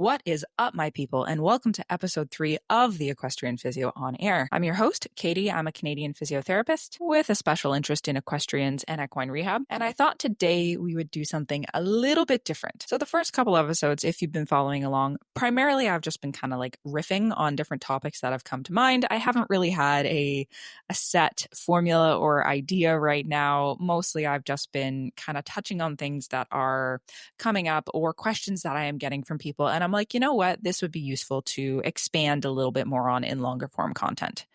What is up, my people, and welcome to episode 3 of the Equestrian Physio on Air. I'm your host, Katie. I'm a Canadian physiotherapist with a special interest in equestrians and equine rehab, and I thought today we would do something a little bit different. So the first couple episodes, if you've been following along, primarily I've just been kind of like riffing on different topics that have come to mind. I haven't really had a set formula or idea right now. Mostly I've just been kind of touching on things that are coming up or questions that I am getting from people, and I'm like, you know what? This would be useful to expand a little bit more on in longer form content.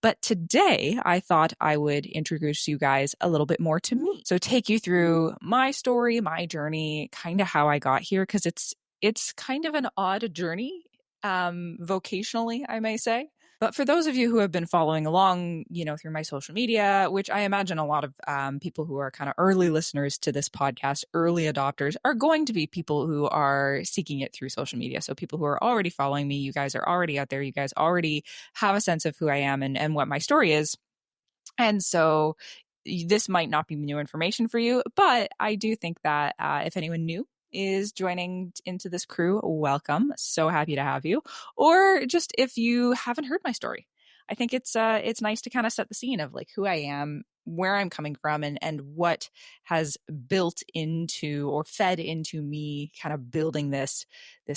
But today, I thought I would introduce you guys a little bit more to me. So take you through my story, my journey, kind of how I got here, because it's kind of an odd journey, vocationally, I may say. But for those of you who have been following along, through my social media, which I imagine a lot of people who are kind of early listeners to this podcast, early adopters, are going to be people who are seeking it through social media. So people who are already following me, you guys are already out there. You guys already have a sense of who I am and what my story is. And so this might not be new information for you, but I do think that if anyone new is joining into this crew, welcome. So happy to have you. Or just if you haven't heard my story, I think it's nice to kind of set the scene of like who I am, where I'm coming from, and what has built into or fed into me kind of building this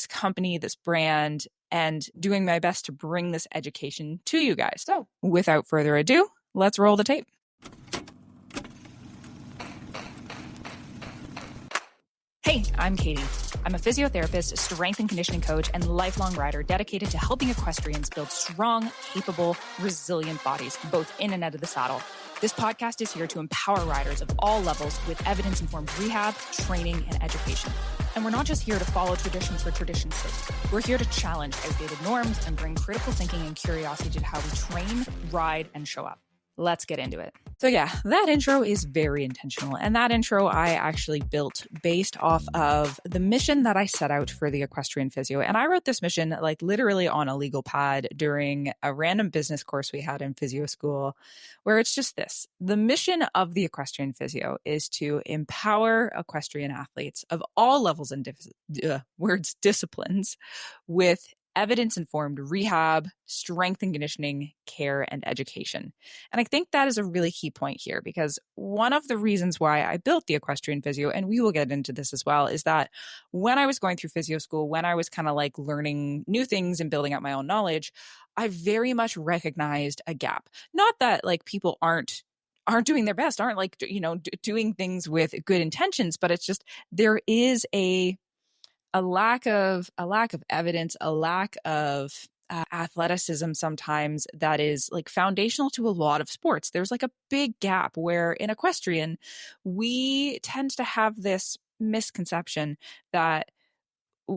company, this brand, and doing my best to bring this education to you guys. So without further ado, let's roll the tape. Hey, I'm Katie. I'm a physiotherapist, strength and conditioning coach, and lifelong rider dedicated to helping equestrians build strong, capable, resilient bodies, both in and out of the saddle. This podcast is here to empower riders of all levels with evidence-informed rehab, training, and education. And we're not just here to follow tradition for tradition's sake. We're here to challenge outdated norms and bring critical thinking and curiosity to how we train, ride, and show up. Let's get into it. So yeah, that intro is very intentional. And that intro I actually built based off of the mission that I set out for the Equestrian Physio. And I wrote this mission like literally on a legal pad during a random business course we had in physio school, where it's just this. The mission of the Equestrian Physio is to empower equestrian athletes of all levels and disciplines with evidence-informed rehab, strength and conditioning, care, and education. And I think that is a really key point here, because one of the reasons why I built the Equestrian Physio, and we will get into this as well, is that when I was going through physio school, when I was kind of like learning new things and building up my own knowledge, I very much recognized a gap. Not that like people aren't doing their best, aren't like, doing things with good intentions, but it's just there is a lack of evidence, a lack of athleticism sometimes that is like foundational to a lot of sports. There's like a big gap where in equestrian, we tend to have this misconception that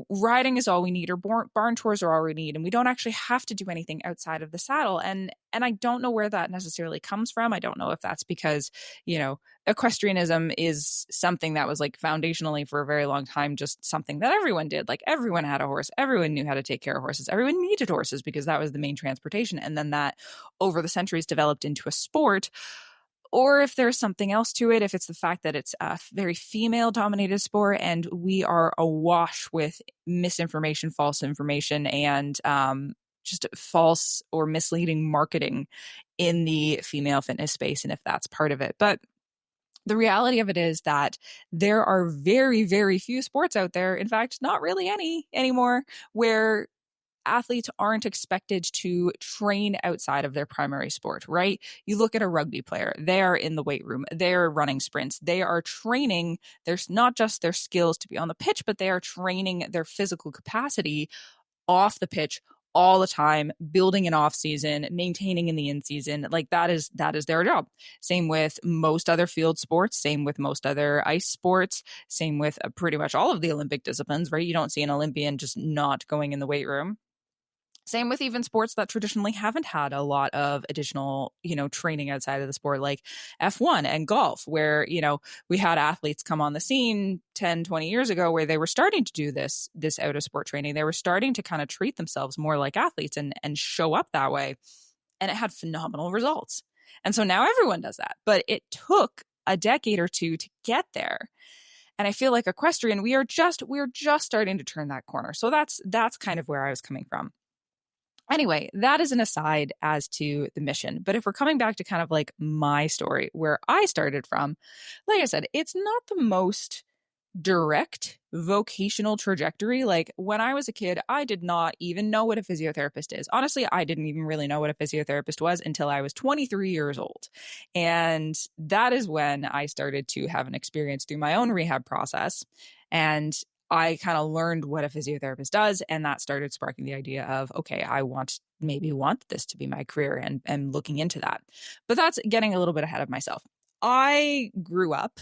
riding is all we need, or barn tours are all we need, and we don't actually have to do anything outside of the saddle. And I don't know where that necessarily comes from. I don't know if that's because, equestrianism is something that was like foundationally for a very long time, just something that everyone did. Like everyone had a horse, everyone knew how to take care of horses, everyone needed horses because that was the main transportation. And then that over the centuries developed into a sport. Or if there's something else to it, if it's the fact that it's a very female-dominated sport and we are awash with misinformation, false information, and just false or misleading marketing in the female fitness space, and if that's part of it. But the reality of it is that there are very, very few sports out there, in fact, not really any anymore, where athletes aren't expected to train outside of their primary sport, right? You look at a rugby player, they are in the weight room, they're running sprints, they are training. There's not just their skills to be on the pitch, but they are training their physical capacity off the pitch all the time, building an off season, maintaining in the in season. Like that is their job. Same with most other field sports, same with most other ice sports, same with pretty much all of the Olympic disciplines, right? You don't see an Olympian just not going in the weight room. Same with even sports that traditionally haven't had a lot of additional, training outside of the sport, like F1 and golf, where, we had athletes come on the scene 10, 20 years ago where they were starting to do this out of sport training. They were starting to kind of treat themselves more like athletes and show up that way. And it had phenomenal results. And so now everyone does that. But it took a decade or two to get there. And I feel like equestrian, we're just starting to turn that corner. So that's kind of where I was coming from. Anyway, that is an aside as to the mission. But if we're coming back to kind of like my story, where I started from, like I said, it's not the most direct vocational trajectory. Like when I was a kid, I did not even know what a physiotherapist is. Honestly, I didn't even really know what a physiotherapist was until I was 23 years old. And that is when I started to have an experience through my own rehab process. And I kind of learned what a physiotherapist does. And that started sparking the idea of, okay, I maybe want this to be my career and looking into that. But that's getting a little bit ahead of myself. I grew up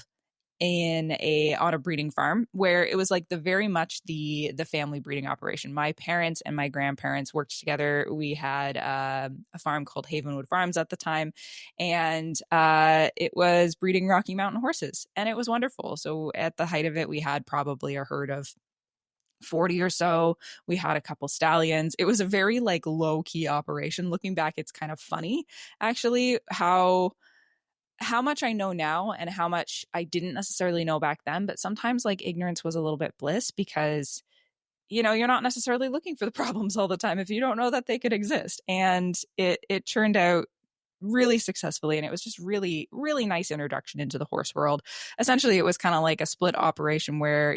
on a breeding farm where it was like the very much the family breeding operation. My parents and my grandparents worked together. We had a farm called Havenwood Farms at the time, and it was breeding Rocky Mountain horses, and it was wonderful. So at the height of it, we had probably a herd of 40 or so. We had a couple stallions. It was a very like low key operation. Looking back, it's kind of funny actually how much I know now and how much I didn't necessarily know back then. But sometimes like ignorance was a little bit bliss because, you're not necessarily looking for the problems all the time if you don't know that they could exist. And it turned out really successfully, and it was just really really nice introduction into the horse world. Essentially it was kind of like a split operation where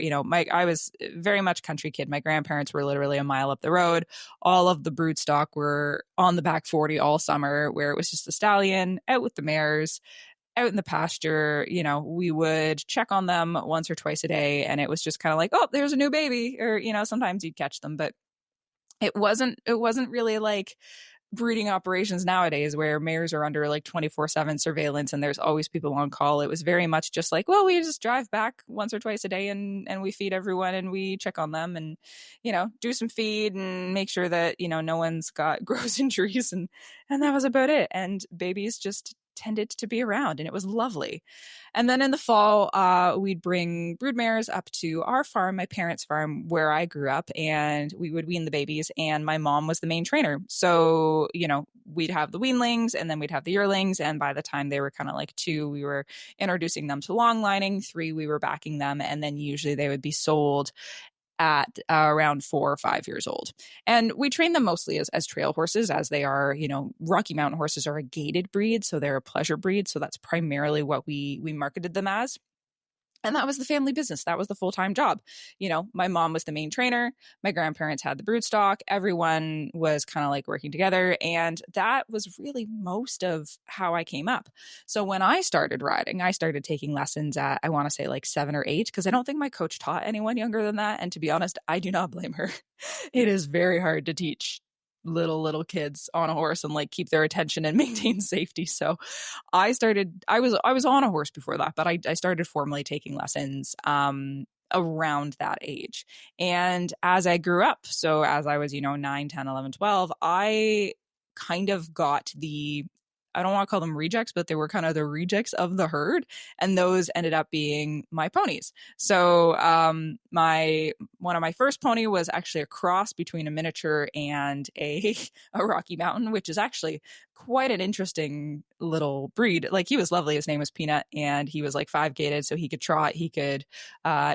I was very much country kid. My grandparents were literally a mile up the road. All of the brood stock were on the back 40 all summer, where it was just a stallion out with the mares out in the pasture. We would check on them once or twice a day, and it was just kind of like, oh, there's a new baby, or sometimes you'd catch them. But it wasn't really like breeding operations nowadays where mares are under like 24/7 surveillance and there's always people on call. It was very much just like, well, we just drive back once or twice a day and we feed everyone and we check on them and do some feed and make sure that no one's got gross injuries, and that was about it. And babies just tended to be around, and it was lovely. And then in the fall, we'd bring brood mares up to our farm, my parents' farm, where I grew up, and we would wean the babies. And my mom was the main trainer. So, we'd have the weanlings and then we'd have the yearlings. And by the time they were kind of like 2, we were introducing them to long lining. 3, we were backing them. And then usually they would be sold at around 4 or 5 years old. And we train them mostly as trail horses, as they are, Rocky Mountain horses are a gaited breed. So they're a pleasure breed. So that's primarily what we marketed them as. And that was the family business. That was the full-time job. My mom was the main trainer. My grandparents had the brood stock. Everyone was kind of like working together. And that was really most of how I came up. So when I started riding, I started taking lessons at, I want to say like 7 or 8, because I don't think my coach taught anyone younger than that. And to be honest, I do not blame her. It is very hard to teach little kids on a horse and like keep their attention and maintain safety. So I was on a horse before that, but I started formally taking lessons around that age. And as I grew up, so as I was 9, 10, 11, 12, I kind of got I don't want to call them rejects, but they were kind of the rejects of the herd. And those ended up being my ponies. So one of my first pony was actually a cross between a miniature and a Rocky Mountain, which is actually quite an interesting little breed. Like, he was lovely. His name was Peanut, and he was like 5 gaited. So he could trot, he could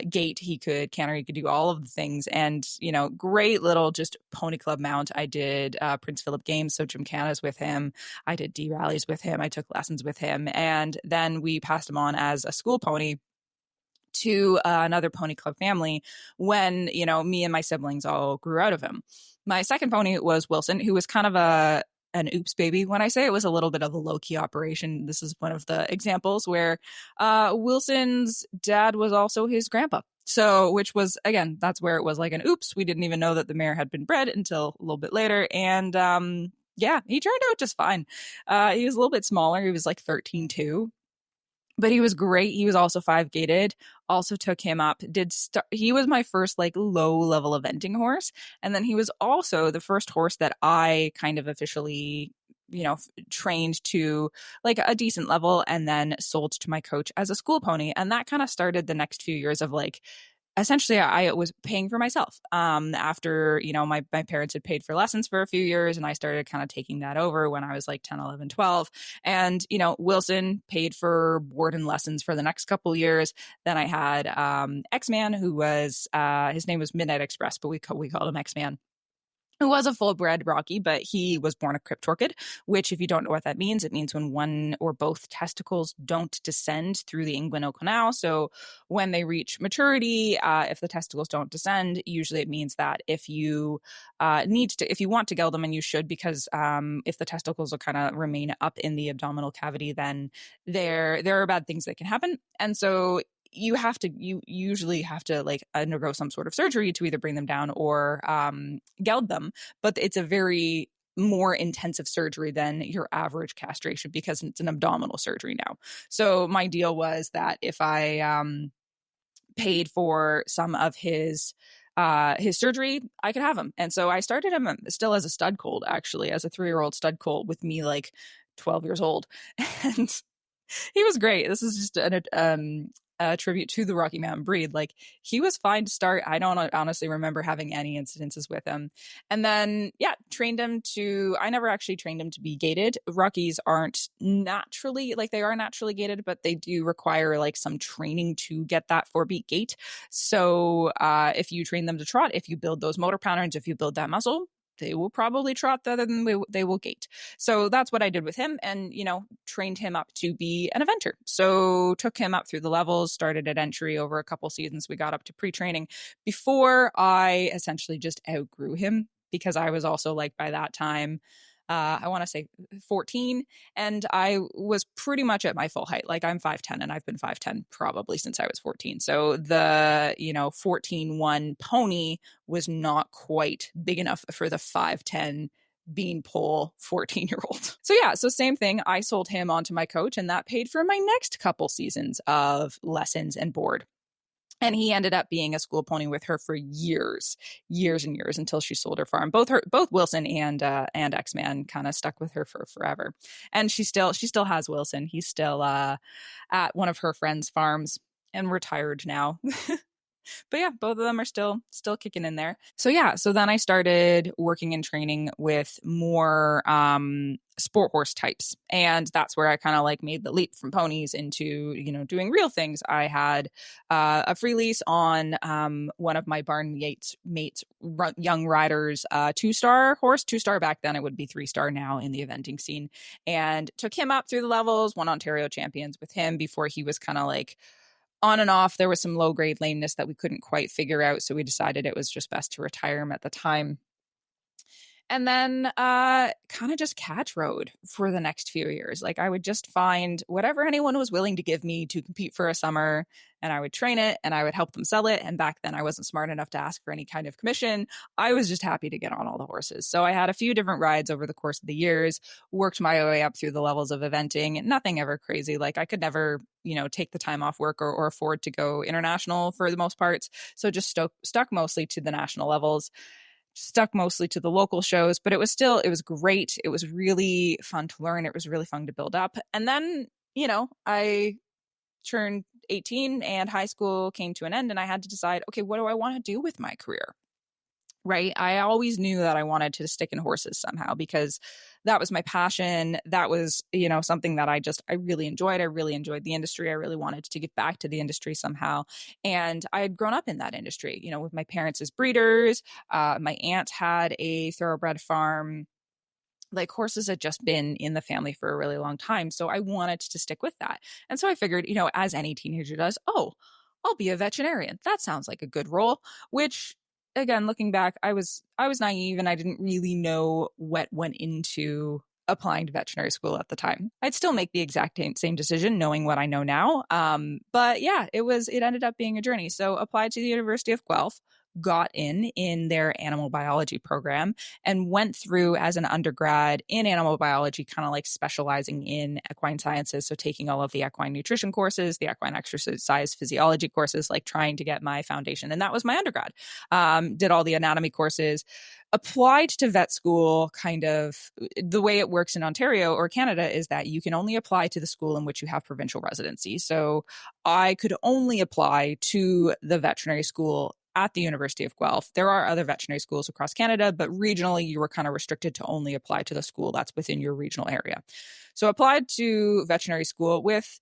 gait, he could canter, he could do all of the things. And, great little just pony club mount. I did Prince Philip games, so gymkhanas with him. I did D rallies with him. I took lessons with him. And then we passed him on as a school pony to another pony club family when, me and my siblings all grew out of him. My second pony was Wilson, who was kind of an oops baby. When I say it was a little bit of a low-key operation, this is one of the examples where Wilson's dad was also his grandpa. So, which was, again, that's where it was like an oops. We didn't even know that the mare had been bred until a little bit later. And yeah, he turned out just fine. He was a little bit smaller. He was like 13.2. But he was great. He was also 5 gaited. Also took him up. He was my first like low level eventing horse. And then he was also the first horse that I kind of officially, trained to like a decent level and then sold to my coach as a school pony. And that kind of started the next few years of like essentially I was paying for myself after, my parents had paid for lessons for a few years, and I started kind of taking that over when I was like 10, 11, 12. And, Wilson paid for board and lessons for the next couple years. Then I had X-Man, who was, his name was Midnight Express, but we called him X-Man, who was a full-bred Rocky, but he was born a cryptorchid, which, if you don't know what that means, it means when one or both testicles don't descend through the inguinal canal. So when they reach maturity, if the testicles don't descend, usually it means that if you if you want to geld them, and you should, because if the testicles will kind of remain up in the abdominal cavity, then there are bad things that can happen. And so you usually have to like undergo some sort of surgery to either bring them down or geld them, but it's a very more intensive surgery than your average castration because it's an abdominal surgery now. So my deal was that if I paid for some of his surgery, I could have him. And so I started him still as a stud colt, actually, as a 3-year-old stud colt with me like 12 years old. And he was great. This is just a tribute to the Rocky Mountain breed. Like, he was fine to start. I don't honestly remember having any incidences with him. And then, I never actually trained him to be gaited. Rockies aren't naturally, like, they are naturally gaited, but they do require like some training to get that 4-beat gait. So if you train them to trot, if you build those motor patterns, if you build that muscle, they will probably trot better than they will gait. So that's what I did with him, and, trained him up to be an eventer. So took him up through the levels, started at entry. Over a couple seasons, we got up to pre-training before I essentially just outgrew him, because I was also, like, by that time, I want to say 14, and I was pretty much at my full height. Like, I'm 5'10", and I've been 5'10" probably since I was 14. So the 14-1 pony was not quite big enough for the 5'10" beanpole 14-year-old. So same thing. I sold him onto my coach, and that paid for my next couple seasons of lessons and board. And he ended up being a school pony with her for years and years, until she sold her farm. Both Wilson and X-Man kind of stuck with her for forever. And she still has Wilson. He's still at one of her friends' farms and retired now. But yeah, both of them are still kicking in there. So then I started working and training with more sport horse types, and that's where I kind of like made the leap from ponies into doing real things. I had a free lease on one of my barn mates young riders, 2-star horse. 2-star back then, it would be 3-star now in the eventing scene, and took him up through the levels, won Ontario champions with him before he was kind of like on and off. There was some low grade lameness that we couldn't quite figure out, so we decided it was just best to retire him at the time. And then kind of just catch rode for the next few years. Like, I would just find whatever anyone was willing to give me to compete for a summer, and I would train it, and I would help them sell it. And back then I wasn't smart enough to ask for any kind of commission. I was just happy to get on all the horses. So I had a few different rides over the course of the years, worked my way up through the levels of eventing. Nothing ever crazy. Like, I could never, take the time off work or afford to go international for the most parts. So just stuck mostly to the national levels. Stuck mostly to the local shows, but it was great. It was really fun to learn. It was really fun to build up. And then, I turned 18 and high school came to an end, and I had to decide, okay, what do I want to do with my career? Right. I always knew that I wanted to stick in horses somehow, because that was my passion. That was, something that I really enjoyed. I really enjoyed the industry. I really wanted to get back to the industry somehow. And I had grown up in that industry, with my parents as breeders. My aunt had a thoroughbred farm. Like, horses had just been in the family for a really long time. So I wanted to stick with that. And so I figured, as any teenager does, I'll be a veterinarian. That sounds like a good role, which, again, looking back, I was naive, and I didn't really know what went into applying to veterinary school at the time. I'd still make the exact same decision knowing what I know now. But yeah, it ended up being a journey. So applied to the University of Guelph, got in their animal biology program and went through as an undergrad in animal biology, kind of like specializing in equine sciences. So taking all of the equine nutrition courses, the equine exercise physiology courses, like trying to get my foundation. And that was my undergrad. Did all the anatomy courses, applied to vet school. Kind of the way it works in Ontario or Canada is that you can only apply to the school in which you have provincial residency. So I could only apply to the veterinary school at the University of Guelph. There are other veterinary schools across Canada, but regionally you were kind of restricted to only apply to the school that's within your regional area. So applied to veterinary school with,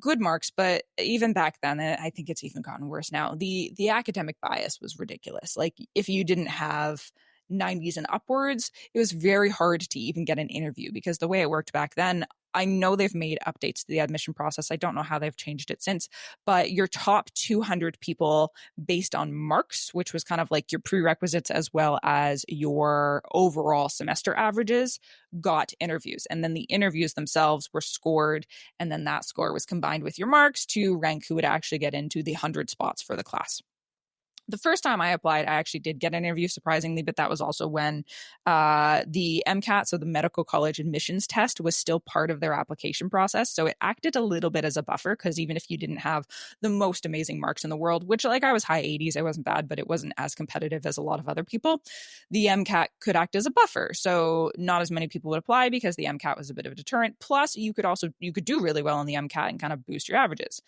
good marks, but even back then, I think it's even gotten worse now. The academic bias was ridiculous. Like if you didn't have 90s and upwards, it was very hard to even get an interview because the way it worked back then, I know they've made updates to the admission process. I don't know how they've changed it since, but your top 200 people based on marks, which was kind of like your prerequisites as well as your overall semester averages, got interviews. And then the interviews themselves were scored. And then that score was combined with your marks to rank who would actually get into the 100 spots for the class. The first time I applied, I actually did get an interview, surprisingly, but that was also when the MCAT, so the medical college admissions test, was still part of their application process. So it acted a little bit as a buffer because even if you didn't have the most amazing marks in the world, which like I was high 80s, I wasn't bad, but it wasn't as competitive as a lot of other people, the MCAT could act as a buffer. So not as many people would apply because the MCAT was a bit of a deterrent. Plus, you could do really well on the MCAT and kind of boost your averages.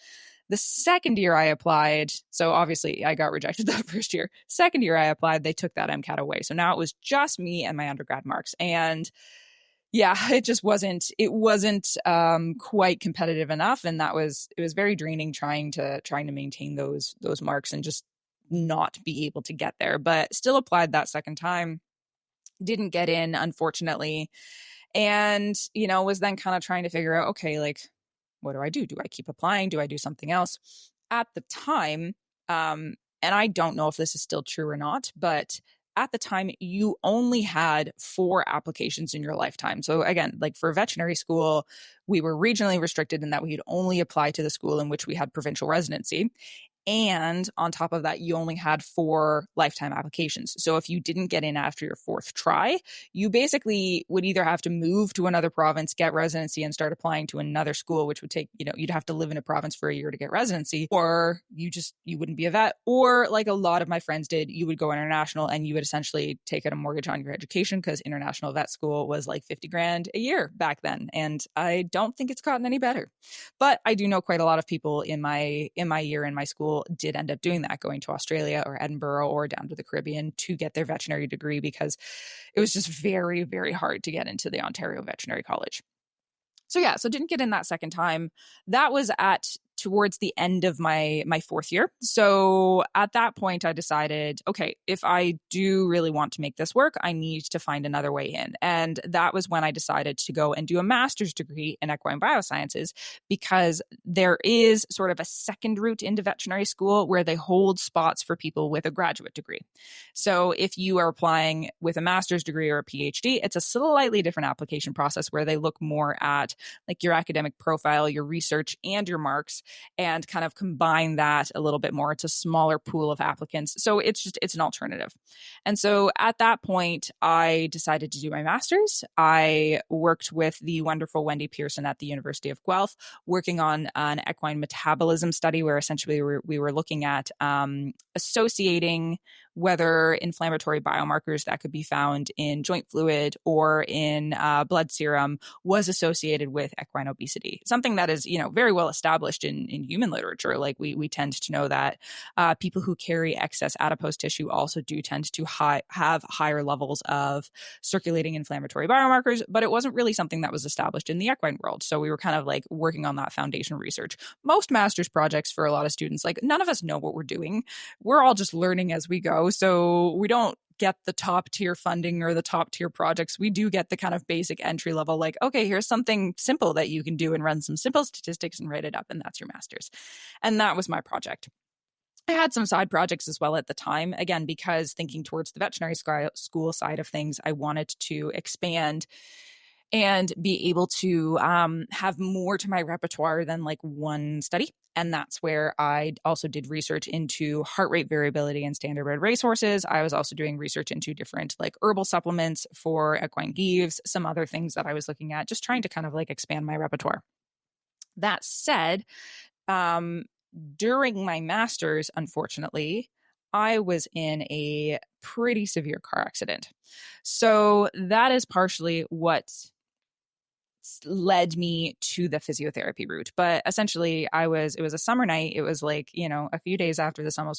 The second year I applied, so obviously I got rejected that first year. Second year I applied, they took that MCAT away. So now it was just me and my undergrad marks. And yeah, it wasn't quite competitive enough. And it was very draining trying to maintain those marks and just not be able to get there. But still applied that second time, didn't get in, unfortunately. And, was then kind of trying to figure out, okay, like, what do I do? Do I keep applying? Do I do something else? At the time, and I don't know if this is still true or not, but at the time, you only had 4 applications in your lifetime. So again, like for veterinary school, we were regionally restricted in that we could only apply to the school in which we had provincial residency. And on top of that, you only had 4 lifetime applications. So if you didn't get in after your 4th try, you basically would either have to move to another province, get residency, and start applying to another school, which would take, you'd have to live in a province for a year to get residency, or you wouldn't be a vet. Or like a lot of my friends did, you would go international and you would essentially take out a mortgage on your education because international vet school was like 50 grand a year back then. And I don't think it's gotten any better. But I do know quite a lot of people in my year in my school did end up doing that, going to Australia or Edinburgh or down to the Caribbean to get their veterinary degree because it was just very, very hard to get into the Ontario Veterinary College. So didn't get in that second time. That was towards the end of my 4th year. So at that point, I decided, okay, if I do really want to make this work, I need to find another way in. And that was when I decided to go and do a master's degree in equine biosciences, because there is sort of a second route into veterinary school where they hold spots for people with a graduate degree. So if you are applying with a master's degree or a PhD, it's a slightly different application process where they look more at like your academic profile, your research, and your marks, and kind of combine that a little bit more. It's a smaller pool of applicants. So it's an alternative. And so at that point, I decided to do my master's. I worked with the wonderful Wendy Pearson at the University of Guelph, working on an equine metabolism study where essentially we were looking at associating whether inflammatory biomarkers that could be found in joint fluid or in blood serum was associated with equine obesity, something that is, very well established in human literature. Like we tend to know that people who carry excess adipose tissue also do tend to have higher levels of circulating inflammatory biomarkers, but it wasn't really something that was established in the equine world. So we were kind of like working on that foundation research. Most master's projects for a lot of students, like none of us know what we're doing. We're all just learning as we go. So we don't get the top tier funding or the top tier projects. We do get the kind of basic entry level, like, okay, here's something simple that you can do and run some simple statistics and write it up. And that's your master's. And that was my project. I had some side projects as well at the time, again, because thinking towards the veterinary school side of things, I wanted to expand and be able to have more to my repertoire than like one study. And that's where I also did research into heart rate variability in standardbred racehorses. I was also doing research into different like herbal supplements for equine gives, some other things that I was looking at, just trying to kind of like expand my repertoire. That said, um, during my master's, unfortunately, I was in a pretty severe car accident. So that is partially what led me to the physiotherapy route. But essentially, it was a summer night. It was like, a few days after the summer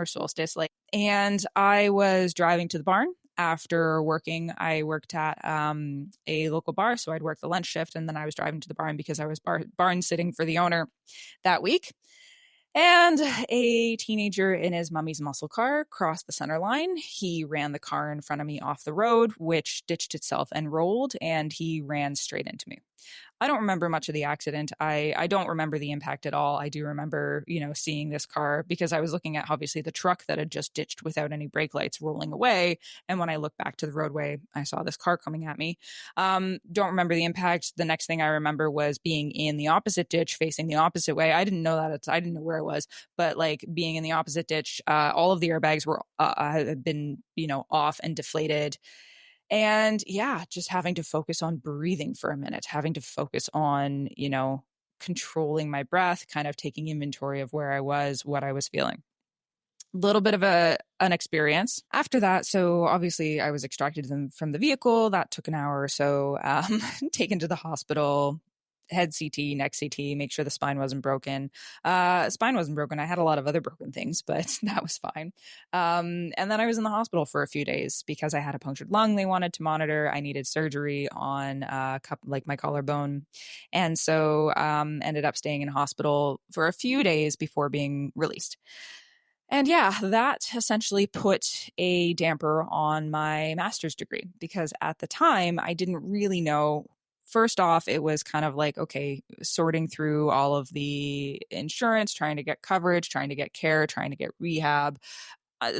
solstice, like, and I was driving to the barn after working. I worked at a local bar, so I'd work the lunch shift, and then I was driving to the barn because I was barn sitting for the owner that week. And a teenager in his mummy's muscle car crossed the center line. He ran the car in front of me off the road, which ditched itself and rolled, and he ran straight into me. I don't remember much of the accident. I don't remember the impact at all. I do remember, seeing this car because I was looking at obviously the truck that had just ditched without any brake lights rolling away. And when I looked back to the roadway, I saw this car coming at me. Don't remember the impact. The next thing I remember was being in the opposite ditch, facing the opposite way. I didn't know I didn't know where I was, but like being in the opposite ditch, all of the airbags were had been, off and deflated. And yeah, just having to focus on breathing for a minute, having to focus on, controlling my breath, kind of taking inventory of where I was, what I was feeling. A little bit of an experience after that. So obviously I was extracted from the vehicle. That took an hour or so, taken to the hospital, head CT, neck CT, make sure the spine wasn't broken. Spine wasn't broken. I had a lot of other broken things, but that was fine. And then I was in the hospital for a few days because I had a punctured lung they wanted to monitor. I needed surgery on like my collarbone. And so ended up staying in hospital for a few days before being released. And yeah, that essentially put a damper on my master's degree because at the time I didn't really know. First off, it was kind of like, okay, sorting through all of the insurance, trying to get coverage, trying to get care, trying to get rehab.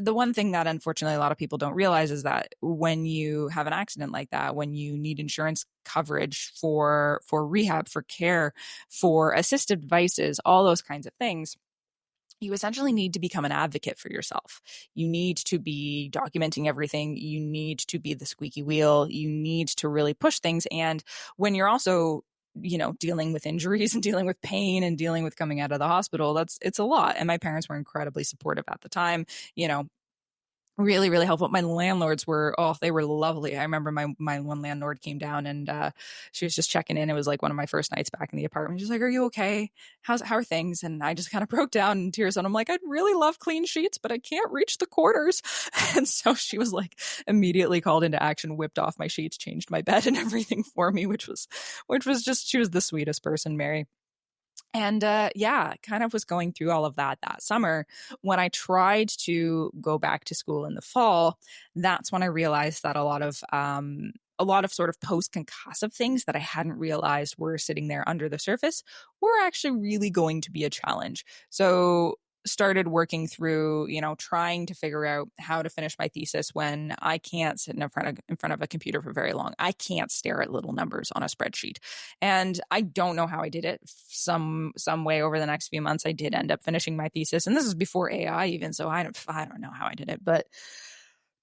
The one thing that unfortunately a lot of people don't realize is that when you have an accident like that, when you need insurance coverage for rehab, for care, for assistive devices, all those kinds of things, you essentially need to become an advocate for yourself. You need to be documenting everything. You need to be the squeaky wheel. You need to really push things. And when you're also, dealing with injuries and dealing with pain and dealing with coming out of the hospital, it's a lot. And my parents were incredibly supportive at the time. Really, really helpful. My landlords were, they were lovely. I remember my one landlord came down and she was just checking in. It was like one of my first nights back in the apartment. She's like, "Are you okay? How are things?" And I just kind of broke down in tears and I'm like, "I'd really love clean sheets, but I can't reach the corners." And so she was like immediately called into action, whipped off my sheets, changed my bed and everything for me, which was just, she was the sweetest person, Mary. And yeah, kind of was going through all of that summer. When I tried to go back to school in the fall, that's when I realized that a lot of sort of post concussive things that I hadn't realized were sitting there under the surface were actually really going to be a challenge. So started working through, trying to figure out how to finish my thesis when I can't sit in front of a computer for very long. I can't stare at little numbers on a spreadsheet. And I don't know how I did it. Some way over the next few months, I did end up finishing my thesis. And this is before AI even, so I don't know how I did it, but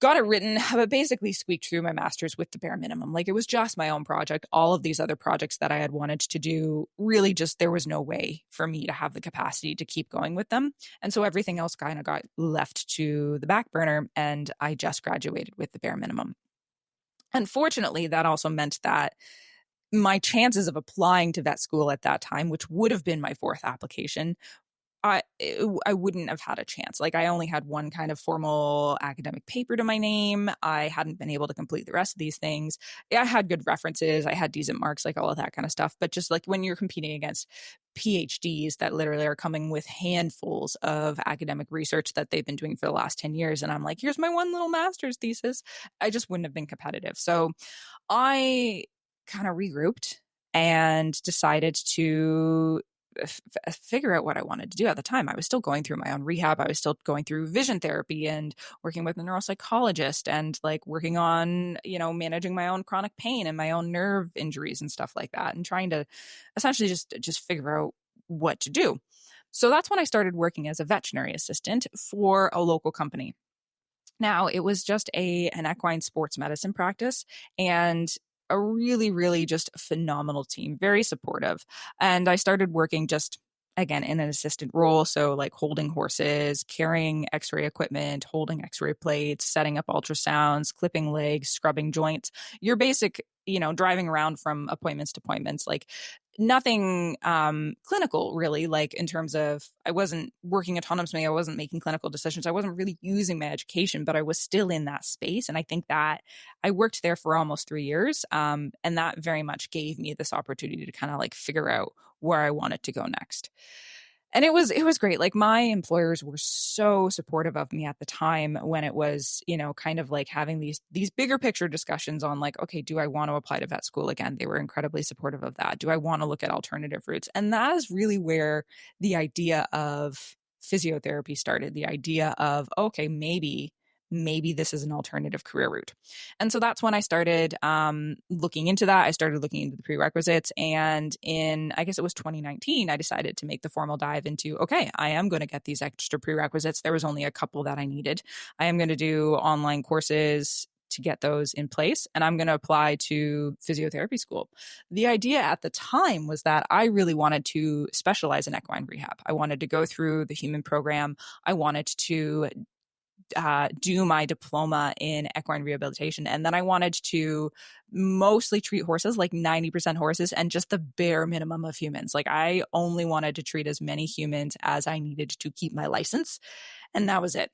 got it written, but basically squeaked through my master's with the bare minimum. Like it was just my own project. All of these other projects that I had wanted to do, really just, there was no way for me to have the capacity to keep going with them. And so everything else kind of got left to the back burner and I just graduated with the bare minimum. Unfortunately, that also meant that my chances of applying to vet school at that time, which would have been my fourth application, I wouldn't have had a chance. Like I only had one kind of formal academic paper to my name. I hadn't been able to complete the rest of these things. I had good references. I had decent marks, like all of that kind of stuff. But just like when you're competing against PhDs that literally are coming with handfuls of academic research that they've been doing for the last 10 years. And I'm like, here's my one little master's thesis. I just wouldn't have been competitive. So I kind of regrouped and decided to figure out what I wanted to do at the time. I was still going through my own rehab. I was still going through vision therapy and working with a neuropsychologist and like working on, managing my own chronic pain and my own nerve injuries and stuff like that and trying to essentially just figure out what to do. So that's when I started working as a veterinary assistant for a local company. Now, it was just an equine sports medicine practice, and a really, really just phenomenal team, very supportive. And I started working just again in an assistant role. So, like holding horses, carrying x ray equipment, holding x ray plates, setting up ultrasounds, clipping legs, scrubbing joints, your basic, driving around from appointments to appointments, like nothing clinical really, like in terms of I wasn't working autonomously, I wasn't making clinical decisions, I wasn't really using my education, but I was still in that space. And I think that I worked there for almost 3 years, and that very much gave me this opportunity to kind of like figure out where I wanted to go next. And it was great. Like my employers were so supportive of me at the time when it was, kind of like having these bigger picture discussions on like, okay, do I want to apply to vet school again? They were incredibly supportive of that. Do I want to look at alternative routes? And that is really where the idea of physiotherapy started. The idea of, okay, maybe this is an alternative career route. And so that's when I started looking into that. I started looking into the prerequisites. And in, I guess it was 2019, I decided to make the formal dive into, okay, I am going to get these extra prerequisites. There was only a couple that I needed. I am going to do online courses to get those in place, and I'm going to apply to physiotherapy school. The idea at the time was that I really wanted to specialize in equine rehab. I wanted to go through the human program. I wanted to do my diploma in equine rehabilitation. And then I wanted to mostly treat horses, like 90% horses, and just the bare minimum of humans. Like I only wanted to treat as many humans as I needed to keep my license. And that was it,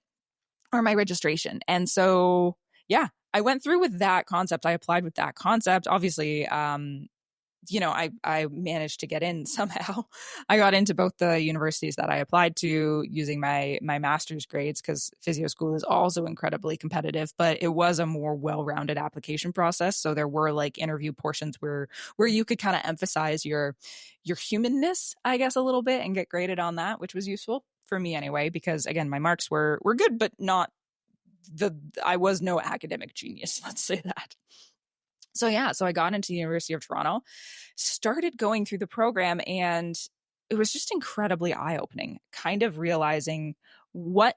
or my registration. And so, yeah, I went through with that concept. I applied with that concept. Obviously, I managed to get in somehow. I got into both the universities that I applied to using my master's grades, because physio school is also incredibly competitive, but it was a more well-rounded application process. So there were like interview portions where you could kind of emphasize your humanness, I guess, a little bit and get graded on that, which was useful for me anyway, because again, my marks were good, but not I was no academic genius, let's say that. So yeah, so I got into the University of Toronto, started going through the program, and it was just incredibly eye-opening, kind of realizing what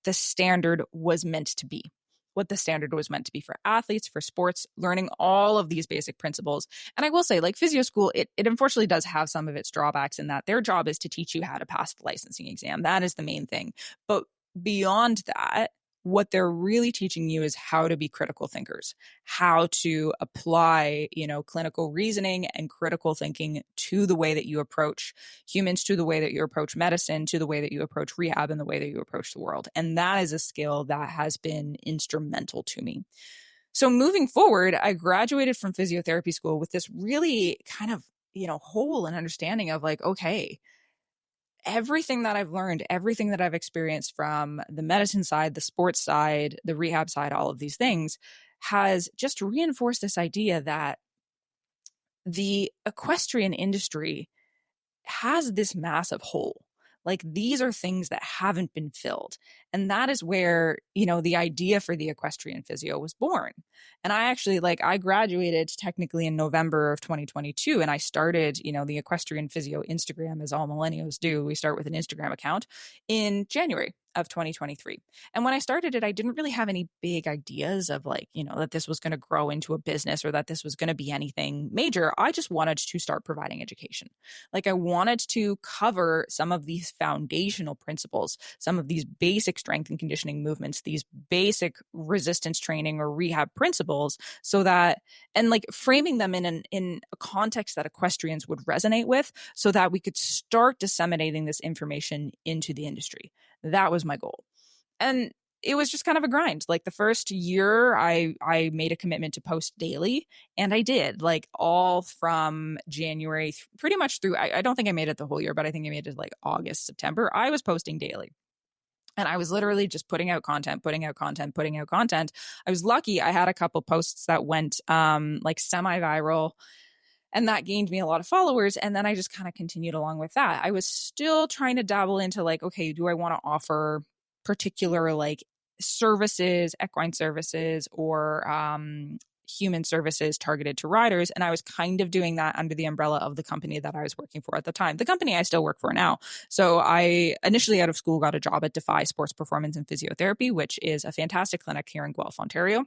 the standard was meant to be, what the standard was meant to be for athletes, for sports, learning all of these basic principles. And I will say, like physio school, it unfortunately does have some of its drawbacks in that their job is to teach you how to pass the licensing exam. That is the main thing. But beyond that, what they're really teaching you is how to be critical thinkers, how to apply, clinical reasoning and critical thinking to the way that you approach humans, to the way that you approach medicine, to the way that you approach rehab, and the way that you approach the world. And that is a skill that has been instrumental to me. So moving forward, I graduated from physiotherapy school with this really kind of, whole and understanding of like, okay, everything that I've learned, everything that I've experienced from the medicine side, the sports side, the rehab side, all of these things has just reinforced this idea that the equestrian industry has this massive hole. Like these are things that haven't been filled. And that is where, the idea for the equestrian physio was born. And I actually I graduated technically in November of 2022. And I started, the equestrian physio Instagram, as all millennials do. We start with an Instagram account in January of 2023. And when I started it, I didn't really have any big ideas of that this was going to grow into a business or that this was going to be anything major. I just wanted to start providing education. Like I wanted to cover some of these foundational principles, some of these basic strength and conditioning movements, these basic resistance training or rehab principles, so that, and framing them in a context that equestrians would resonate with, so that we could start disseminating this information into the industry. That was my goal. And it was just kind of a grind. Like the first year I made a commitment to post daily, and I did, all from January pretty much through, I don't think I made it the whole year, but I think I made it August, September. I was posting daily. And I was literally just putting out content. I was lucky. I had a couple posts that went semi-viral, and that gained me a lot of followers. And then I just kind of continued along with that. I was still trying to dabble into okay, do I want to offer particular services, equine services, or human services targeted to riders. And I was kind of doing that under the umbrella of the company that I was working for at the time, the company I still work for now. So I initially out of school got a job at Defy Sports Performance and Physiotherapy, which is a fantastic clinic here in Guelph, Ontario,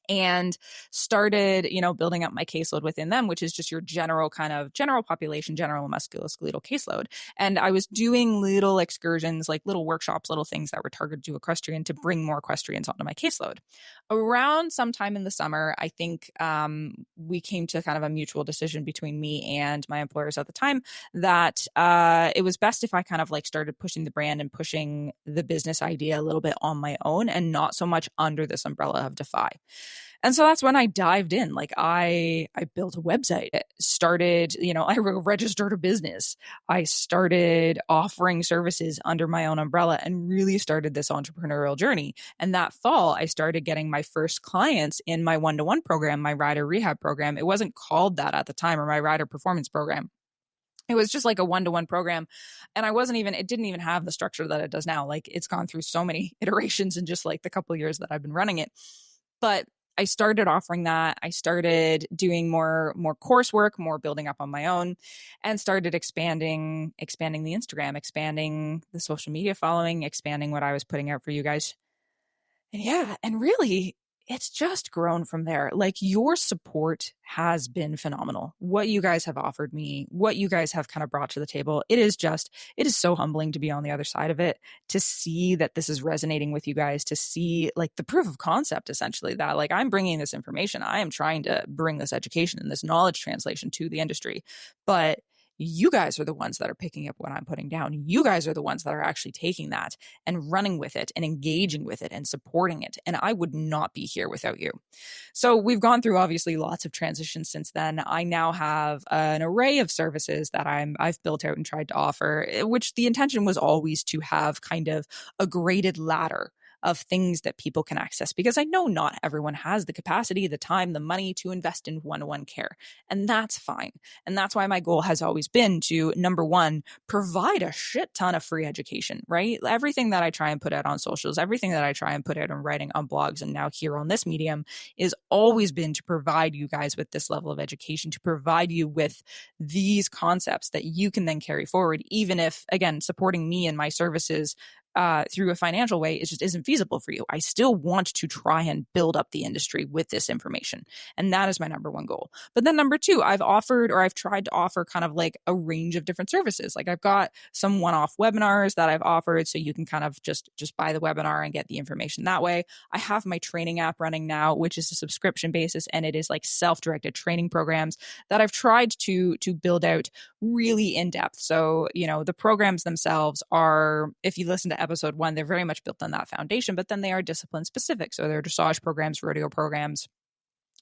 and started, building up my caseload within them, which is just your general population, general musculoskeletal caseload. And I was doing little excursions, like little workshops, little things that were targeted to equestrian to bring more equestrians onto my caseload. Around sometime in the summer, I think we came to kind of a mutual decision between me and my employers at the time that it was best if I kind of like started pushing the brand and pushing the business idea a little bit on my own and not so much under this umbrella of Defy. And so that's when I dived in. Like I built a website, started, I registered a business. I started offering services under my own umbrella and really started this entrepreneurial journey. And that fall, I started getting my first clients in my one-to-one program, my rider rehab program. It wasn't called that at the time, or my rider performance program. It was just like a one-to-one program. And it didn't even have the structure that it does now. Like it's gone through so many iterations in just like the couple of years that I've been running it. But I started offering that. I started doing more coursework, more building up on my own, and started expanding the Instagram, expanding the social media following, expanding what I was putting out for you guys. And yeah, and really, it's just grown from there. Like your support has been phenomenal. What you guys have offered me, what you guys have kind of brought to the table, it is so humbling to be on the other side of it, to see that this is resonating with you guys, to see like the proof of concept, essentially, that like I'm bringing this information. I am trying to bring this education and this knowledge translation to the industry. But you guys are the ones that are picking up what I'm putting down. You guys are the ones that are actually taking that and running with it and engaging with it and supporting it. And I would not be here without you. So we've gone through obviously lots of transitions since then. I now have an array of services that I've built out and tried to offer, which the intention was always to have kind of a graded ladder of things that people can access, because I know not everyone has the capacity, the time, the money to invest in one-on-one care. And that's fine. And that's why my goal has always been to, number one, provide a shit ton of free education, right? Everything that I try and put out on socials, everything that I try and put out in writing on blogs and now here on this medium is always been to provide you guys with this level of education, to provide you with these concepts that you can then carry forward, even if, again, supporting me and my services through a financial way, it just isn't feasible for you. I still want to try and build up the industry with this information. And that is my number one goal. But then number two, I've tried to offer kind of like a range of different services. Like I've got some one-off webinars that I've offered, so you can kind of just buy the webinar and get the information that way. I have my training app running now, which is a subscription basis, and it is like self-directed training programs that I've tried to build out really in depth. So, the programs themselves are, if you listen to episode 1, they're very much built on that foundation, but then they are discipline specific. So they're dressage programs, rodeo programs,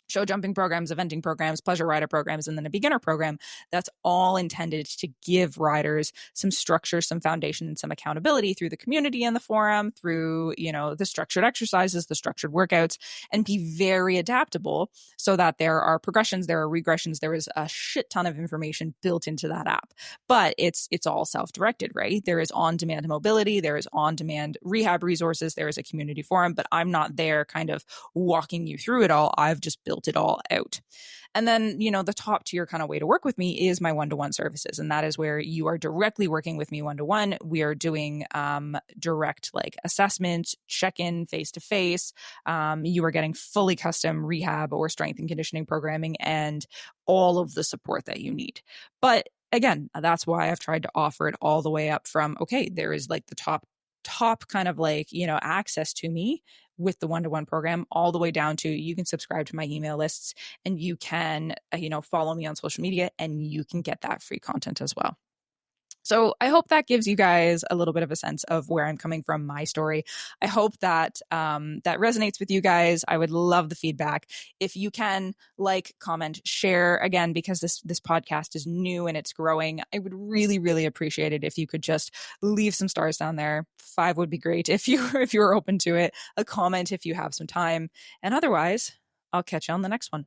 show jumping programs, eventing programs, pleasure rider programs, and then a beginner program that's all intended to give riders some structure, some foundation, and some accountability through the community and the forum, through, the structured exercises, the structured workouts, and be very adaptable so that there are progressions, there are regressions, there is a shit ton of information built into that app. But it's all self-directed, right? There is on-demand mobility, there is on-demand rehab resources, there is a community forum, but I'm not there kind of walking you through it all. I've just built it all out. And then, the top tier kind of way to work with me is my one-to-one services. And that is where you are directly working with me one-to-one. We are doing direct like assessment, check-in, face-to-face. You are getting fully custom rehab or strength and conditioning programming and all of the support that you need. But again, that's why I've tried to offer it all the way up from, okay, there is like the top kind of like, access to me with the one-to-one program, all the way down to you can subscribe to my email lists and you can, follow me on social media and you can get that free content as well. So I hope that gives you guys a little bit of a sense of where I'm coming from, my story. I hope that that resonates with you guys. I would love the feedback. If you can like, comment, share, again, because this podcast is new and it's growing, I would really, really appreciate it if you could just leave some stars down there. 5 would be great if you were open to it. A comment if you have some time. And otherwise, I'll catch you on the next one.